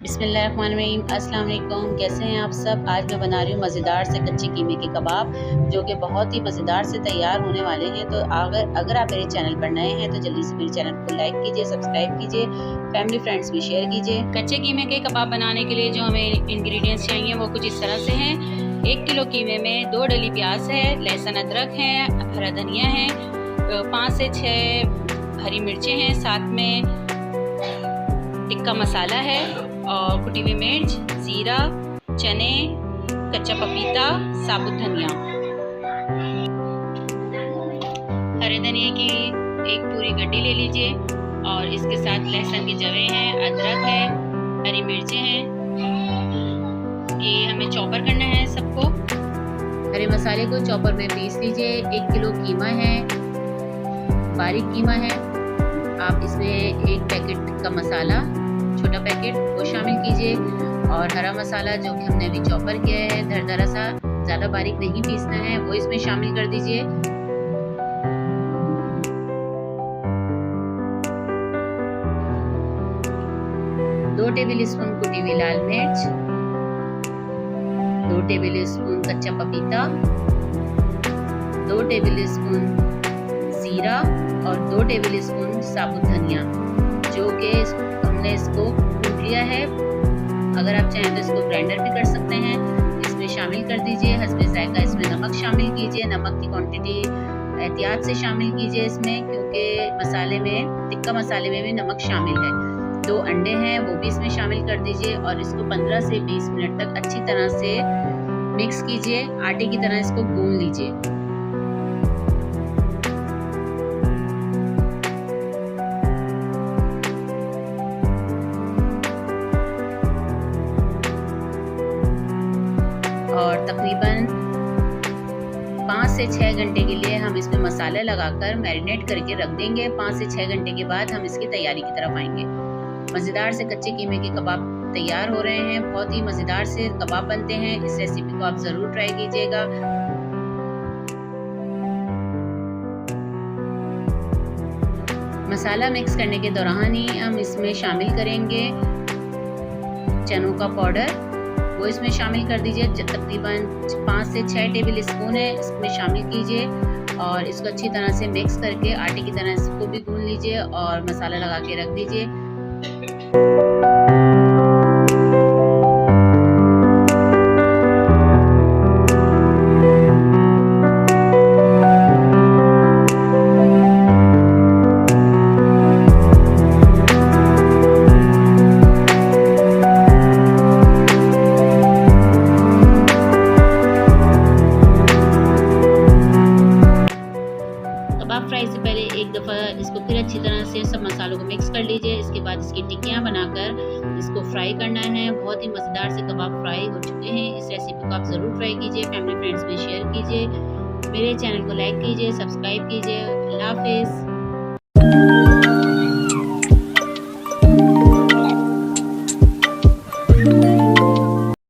बिस्मिल्लाहिर्रहमानिर्रहीम। अस्सलाम वालेकुम। कैसे हैं आप सब। आज मैं बना रही हूँ मज़ेदार से कच्चे कीमे के कबाब, जो कि बहुत ही मज़ेदार से तैयार होने वाले हैं। तो अगर आप मेरे चैनल पर नए हैं तो जल्दी से मेरे चैनल को लाइक कीजिए, सब्सक्राइब कीजिए, फैमिली फ्रेंड्स में शेयर कीजिए। कच्चे कीमे के कबाब बनाने के लिए जो हमें इंग्रेडिएंट्स चाहिए वो कुछ इस तरह से हैं। 1 किलो कीमे में 2 डली प्याज है, लहसुन अदरक है, हरा धनिया है, 5 से 6 हरी मिर्चें हैं, साथ में टिक्का मसाला है और कुटी हुई मिर्च, जीरा, चने, कच्चा पपीता, साबुत धनिया। हरे धनिया की एक पूरी गड्डी ले लीजिए और इसके साथ लहसुन के जवे हैं, अदरक है, हरी मिर्चें हैं। ये हमें चॉपर करना है सबको। हरे मसाले को चॉपर में पीस लीजिए। 1 किलो कीमा है, बारीक कीमा है। आप इसमें 1 पैकेट का मसाला, छोटा पैकेट, वो शामिल कीजिए और हरा मसाला जो कि हमने अभी चॉपर किया है दरदरा सा, ज़्यादा बारीक नहीं पीसना है, वो इसमें शामिल कर दीजिए। दो टेबल स्पून कुटी हुई लाल मिर्च, 2 टेबल स्पून कच्चा पपीता, 2 टेबल स्पून जीरा और 2 टेबल स्पून साबुत धनिया, जो कि हमने इसको कूट लिया है। अगर आप चाहें तो इसको ग्राइंडर भी कर सकते हैं। इसमें शामिल कर दीजिए। हस्बे जायका इसमें नमक शामिल कीजिए। नमक की क्वांटिटी एहतियात से शामिल कीजिए इसमें, क्योंकि मसाले में, टिक्का मसाले में भी नमक शामिल है। 2 अंडे हैं, वो भी इसमें शामिल कर दीजिए और इसको 15 से 20 मिनट तक अच्छी तरह से मिक्स कीजिए। आटे की तरह इसको गूंद लीजिए। और तकरीबन 5 से 6 घंटे के लिए हम इसमें मसाला लगाकर मैरिनेट करके रख देंगे। 5 से 6 घंटे के बाद हम इसकी तैयारी की तरफ आएंगे। मज़ेदार से कच्चे कीमे के कबाब तैयार हो रहे हैं। बहुत ही मज़ेदार से कबाब बनते हैं। इस रेसिपी को आप ज़रूर ट्राई कीजिएगा। मसाला मिक्स करने के दौरान ही हम इसमें शामिल करेंगे चनों का पाउडर, वो इसमें शामिल कर दीजिए। तकरीबन 5 से 6 टेबल स्पून है, इसमें शामिल कीजिए और इसको अच्छी तरह से मिक्स करके आटे की तरह इसको भी गूंद लीजिए और मसाला लगा के रख दीजिए। कबाब फ्राई से पहले एक दफ़ा इसको फिर अच्छी तरह से सब मसालों को मिक्स कर लीजिए। इसके बाद इसकी टिक्कियाँ बनाकर इसको फ्राई करना है। बहुत ही मज़ेदार से कबाब फ्राई हो चुके हैं। इस रेसिपी को आप ज़रूर ट्राई कीजिए, फैमिली फ्रेंड्स में शेयर कीजिए, मेरे चैनल को लाइक कीजिए, सब्सक्राइब कीजिए। अल्लाह हाफिज़।